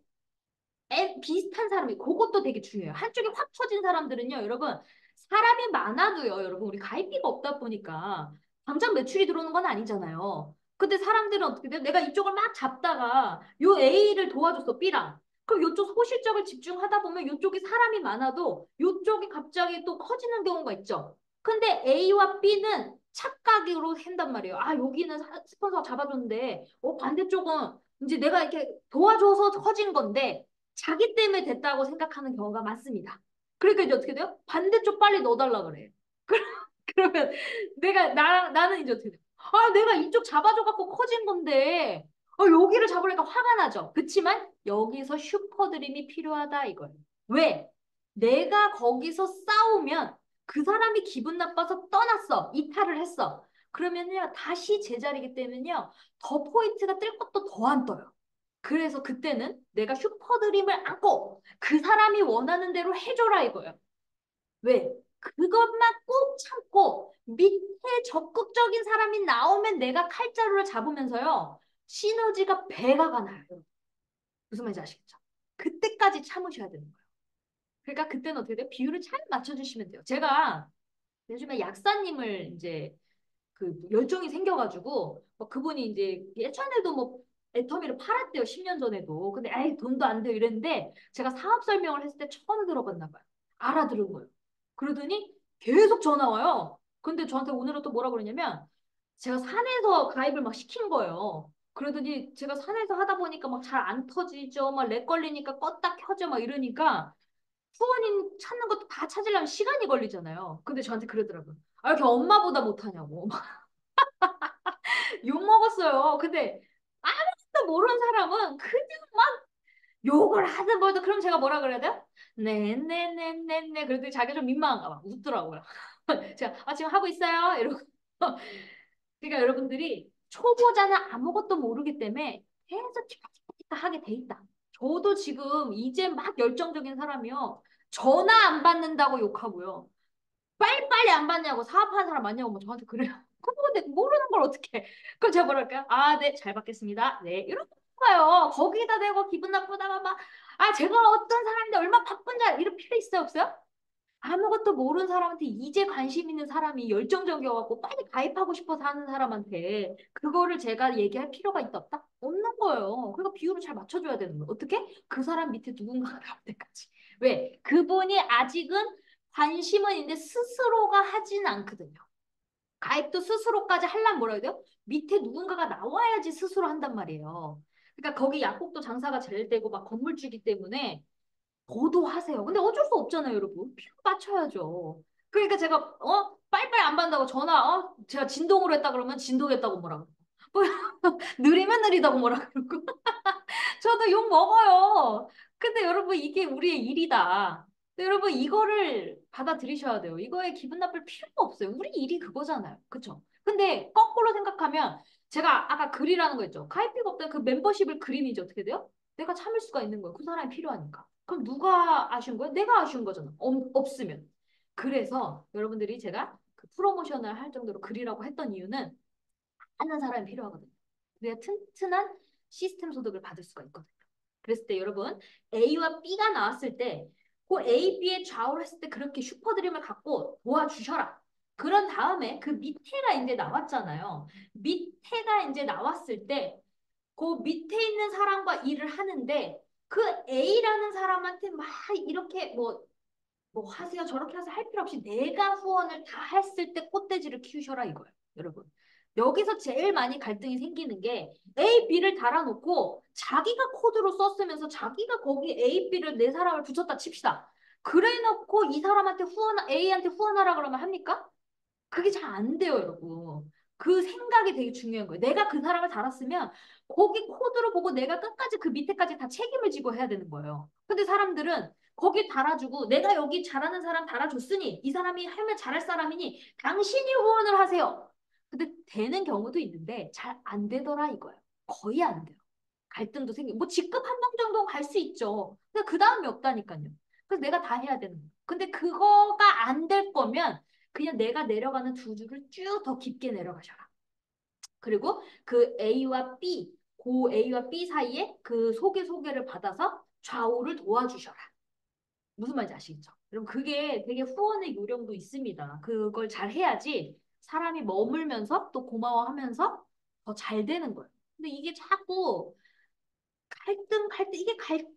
비슷한 사람이 그것도 되게 중요해요. 한쪽이 확 터진 사람들은요, 여러분 사람이 많아도요, 여러분 우리 가입비가 없다 보니까 당장 매출이 들어오는 건 아니잖아요. 근데 사람들은 어떻게 돼요? 내가 이쪽을 막 잡다가 요 A를 도와줬어, B랑. 그럼 요쪽 소실적을 집중하다 보면 요쪽이 사람이 많아도 요쪽이 갑자기 또 커지는 경우가 있죠. 근데 A와 B는 착각으로 한단 말이에요. 아, 여기는 스폰서가 잡아줬는데, 반대쪽은 이제 내가 이렇게 도와줘서 커진 건데, 자기 때문에 됐다고 생각하는 경우가 많습니다. 그러니까 이제 어떻게 돼요? 반대쪽 빨리 넣어달라 그래. 그러면 나는 이제 어떻게 돼요? 아, 내가 이쪽 잡아줘갖고 커진 건데, 여기를 잡으니까 화가 나죠. 그치만 여기서 슈퍼드림이 필요하다 이거예요. 왜? 내가 거기서 싸우면 그 사람이 기분 나빠서 떠났어. 이탈을 했어. 그러면요, 다시 제자리기 때문에요, 더 포인트가 뜰 것도 더 안 떠요. 그래서 그때는 내가 슈퍼드림을 안고 그 사람이 원하는 대로 해줘라 이거예요. 왜? 그것만 꾹 참고 밑에 적극적인 사람이 나오면 내가 칼자루를 잡으면서요. 시너지가 배가 나요. 무슨 말인지 아시겠죠? 그때까지 참으셔야 되는 거예요. 그러니까 그때는 어떻게 돼요? 비율을 잘 맞춰주시면 돼요. 제가 요즘에 약사님을 이제 그 열정이 생겨가지고 그분이 이제 예전에도 뭐 애터미를 팔았대요. 10년 전에도. 근데 에이 돈도 안 돼요 이랬는데 제가 사업 설명을 했을 때 처음 들어봤나 봐요. 알아들은 거예요. 그러더니 계속 전화 와요. 근데 저한테 오늘은 또 뭐라 그러냐면 제가 산에서 가입을 막 시킨 거예요. 그러더니 제가 산에서 하다 보니까 막 잘 안 터지죠. 막 렉 걸리니까 껐다 켜져 막 이러니까 후원인 찾는 것도 다 찾으려면 시간이 걸리잖아요. 근데 저한테 그러더라고요. 아, 이렇게 엄마보다 못하냐고. 욕 먹었어요. 근데 아무것도 모르는 사람은 그냥 막 욕을 하든 뭐든 그럼 제가 뭐라 그래야 돼요? 네네네네네 그래도 자기가 좀 민망한가 봐. 웃더라고요. 제가 지금 하고 있어요. 이러고 그러니까 여러분들이 초보자는 아무것도 모르기 때문에 계속 티카티카 하게 돼 있다. 저도 지금 이제 막 열정적인 사람이요. 전화 안 받는다고 욕하고요. 빨리빨리 안 받냐고 사업하는 사람 많냐고 뭐 저한테 그래요. 근데 모르는 걸 어떻게 그럼 제가 뭐랄까요? 아, 네, 잘 받겠습니다. 네, 이런 거예요. 거기다 대고 기분 나쁘다가 막 제가 어떤 사람인데 얼마 바쁜지 이럴 필요 있어요, 없어요? 아무것도 모르는 사람한테 이제 관심 있는 사람이 열정적이어갖고 빨리 가입하고 싶어서 하는 사람한테 그거를 제가 얘기할 필요가 있다 없다? 없는 거예요. 그러니까 비율을 잘 맞춰줘야 되는 거예요. 어떻게? 그 사람 밑에 누군가가 나올 때까지. 왜? 그분이 아직은 관심은 있는데 스스로가 하진 않거든요. 가입도 스스로까지 하려면 뭐라 해야 돼요? 밑에 누군가가 나와야지 스스로 한단 말이에요. 그러니까 거기 약국도 장사가 잘 되고 막 건물주기 때문에 보도하세요. 근데 어쩔 수 없잖아요, 여러분. 필요 맞춰야죠. 그러니까 제가 빨리빨리 안 받는다고 전화 제가 진동으로 했다 그러면 진동했다고 뭐라 그러고 뭐, 느리면 느리다고 뭐라 그러고 저도 욕 먹어요. 근데 여러분 이게 우리의 일이다. 근데 여러분 이거를 받아들이셔야 돼요. 이거에 기분 나쁠 필요가 없어요. 우리 일이 그거잖아요. 그쵸? 근데 거꾸로 생각하면 제가 아까 글이라는 거 있죠. 가입비가 없다는 그 멤버십을 그림이지 어떻게 돼요? 내가 참을 수가 있는 거예요. 그 사람이 필요하니까. 그럼 누가 아쉬운 거예요? 내가 아쉬운 거잖아. 없으면. 그래서 여러분들이 제가 그 프로모션을 할 정도로 글이라고 했던 이유는 하는 사람이 필요하거든요. 그래야 튼튼한 시스템 소득을 받을 수가 있거든요. 그랬을 때 여러분 A와 B가 나왔을 때 그 A, B의 좌우를 했을 때 그렇게 슈퍼드림을 갖고 도와주셔라. 그런 다음에 그 밑에가 이제 나왔잖아요. 밑에가 이제 나왔을 때 그 밑에 있는 사람과 일을 하는데 그 A라는 사람한테 막 이렇게 뭐 뭐 하세요 저렇게 하세요 할 필요 없이 내가 후원을 다 했을 때 꽃돼지를 키우셔라 이거예요. 여러분. 여기서 제일 많이 갈등이 생기는 게 A, B를 달아놓고 자기가 코드로 썼으면서 자기가 거기 A, B를 네 사람을 붙였다 칩시다. 그래 놓고 이 사람한테 A한테 후원하라 그러면 합니까? 그게 잘 안 돼요, 여러분. 그 생각이 되게 중요한 거예요. 내가 그 사람을 달았으면 거기 코드로 보고 내가 끝까지 그 밑에까지 다 책임을 지고 해야 되는 거예요. 근데 사람들은 거기 달아주고 내가 여기 잘하는 사람 달아줬으니 이 사람이 하면 잘할 사람이니 당신이 후원을 하세요. 근데 되는 경우도 있는데 잘 안 되더라 이거예요. 거의 안 돼요. 갈등도 생기고 뭐 직급 한 명 정도 갈 수 있죠. 근데 그 다음이 없다니까요. 그래서 내가 다 해야 되는 거예요. 근데 그거가 안 될 거면 그냥 내가 내려가는 두 줄을 쭉 더 깊게 내려가셔라. 그리고 그 A와 B, 고 A와 B 사이에 그 소개를 받아서 좌우를 도와주셔라. 무슨 말인지 아시겠죠? 여러분 그게 되게 후원의 요령도 있습니다. 그걸 잘 해야지 사람이 머물면서 또 고마워하면서 더 잘 되는 거예요. 근데 이게 자꾸 갈등, 이게 갈등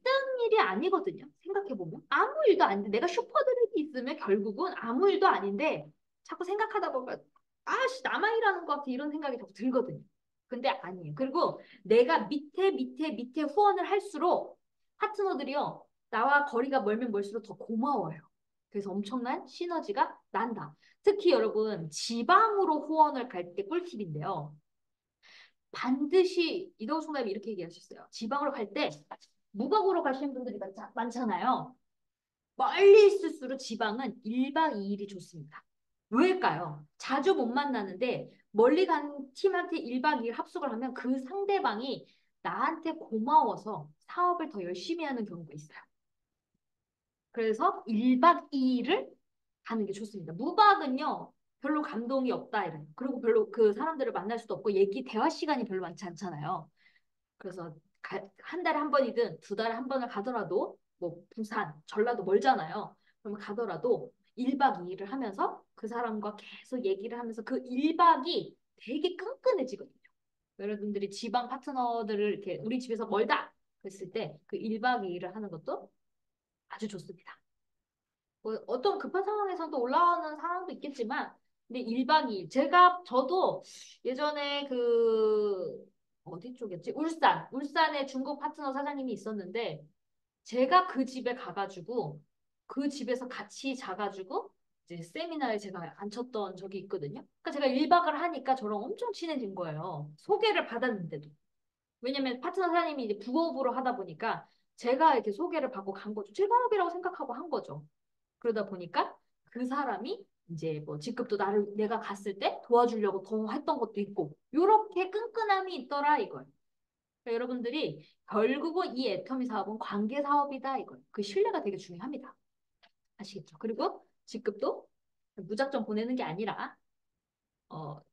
일이 아니거든요. 생각해보면. 아무 일도 아닌데, 내가 슈퍼드랙이 있으면 결국은 아무 일도 아닌데, 자꾸 생각하다 보면, 아씨, 나만 일하는 것 같아. 이런 생각이 자꾸 들거든요. 근데 아니에요. 그리고 내가 밑에 후원을 할수록 파트너들이요, 나와 거리가 멀면 멀수록 더 고마워요. 그래서 엄청난 시너지가 난다. 특히 여러분, 지방으로 후원을 갈 때 꿀팁인데요. 반드시 이동욱 총장님이 이렇게 얘기하셨어요. 지방으로 갈 때 무각으로 가시는 분들이 많잖아요. 멀리 있을수록 지방은 1박 2일이 좋습니다. 왜일까요? 자주 못 만나는데 멀리 간 팀한테 1박 2일 합숙을 하면 그 상대방이 나한테 고마워서 사업을 더 열심히 하는 경우가 있어요. 그래서 1박 2일을 가는 게 좋습니다. 무박은요, 별로 감동이 없다 이래요. 그리고 별로 그 사람들을 만날 수도 없고 대화 시간이 별로 많지 않잖아요. 그래서 한 달에 한 번이든 두 달에 한 번을 가더라도 뭐 부산, 전라도 멀잖아요. 그러면 가더라도 1박 2일을 하면서 그 사람과 계속 얘기를 하면서 그 1박이 되게 끈끈해지거든요. 여러분들이 지방 파트너들을 이렇게 우리 집에서 멀다 그랬을 때 그 1박 2일을 하는 것도 아주 좋습니다. 뭐 어떤 급한 상황에서는 또 올라오는 상황도 있겠지만 근데 1박 2일 저도 예전에 그 어디 쪽이었지? 울산에 중국 파트너 사장님이 있었는데 제가 그 집에 가가지고 그 집에서 같이 자가지고 이제 세미나에 제가 앉혔던 적이 있거든요. 그러니까 제가 1박을 하니까 저랑 엄청 친해진 거예요. 소개를 받았는데도. 왜냐면 파트너 사장님이 이제 부업으로 하다 보니까 제가 이렇게 소개를 받고 간 거죠. 제 사업이라고 생각하고 한 거죠. 그러다 보니까 그 사람이 이제 뭐 직급도 내가 갔을 때 도와주려고 더 했던 것도 있고 요렇게 끈끈함이 있더라 이거예요. 그러니까 여러분들이 결국은 이 애터미 사업은 관계 사업이다 이거예요. 그 신뢰가 되게 중요합니다. 아시겠죠? 그리고 직급도 무작정 보내는 게 아니라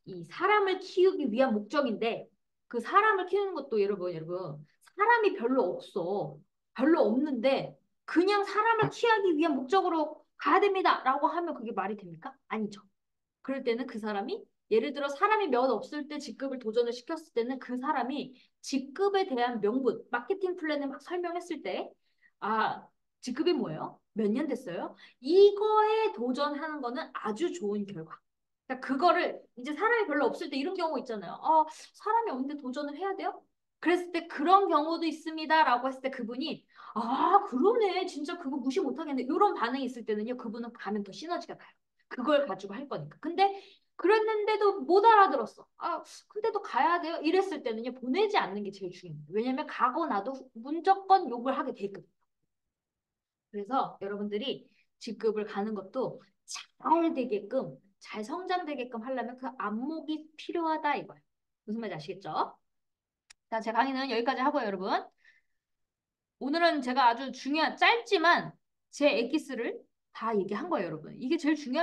이 사람을 키우기 위한 목적인데 그 사람을 키우는 것도 여러분 사람이 별로 없어. 별로 없는데 그냥 사람을 키우기 위한 목적으로 가야 됩니다라고 하면 그게 말이 됩니까? 아니죠. 그럴 때는 그 사람이 예를 들어 사람이 몇 없을 때 직급을 도전을 시켰을 때는 그 사람이 직급에 대한 명분, 마케팅 플랜을 막 설명했을 때 아, 직급이 뭐예요? 몇 년 됐어요? 이거에 도전하는 거는 아주 좋은 결과. 그러니까 그거를 이제 사람이 별로 없을 때 이런 경우 있잖아요. 사람이 없는데 도전을 해야 돼요? 그랬을 때 그런 경우도 있습니다라고 했을 때 그분이 그러네 진짜 그거 무시 못하겠네 이런 반응이 있을 때는요 그분은 가면 더 시너지가 나요. 그걸 가지고 할 거니까. 근데 그랬는데도 못 알아들었어. 근데도 가야 돼요? 이랬을 때는요 보내지 않는 게 제일 중요해요. 왜냐면 가고 나도 무조건 욕을 하게 돼 있거든요. 그래서 여러분들이 직급을 가는 것도 잘 되게끔 잘 성장되게끔 하려면 그 안목이 필요하다 이거예요. 무슨 말인지 아시겠죠? 자, 제 강의는 여기까지 하고요, 여러분. 오늘은 제가 아주 짧지만 제 엑기스를 다 얘기한 거예요, 여러분. 이게 제일 중요한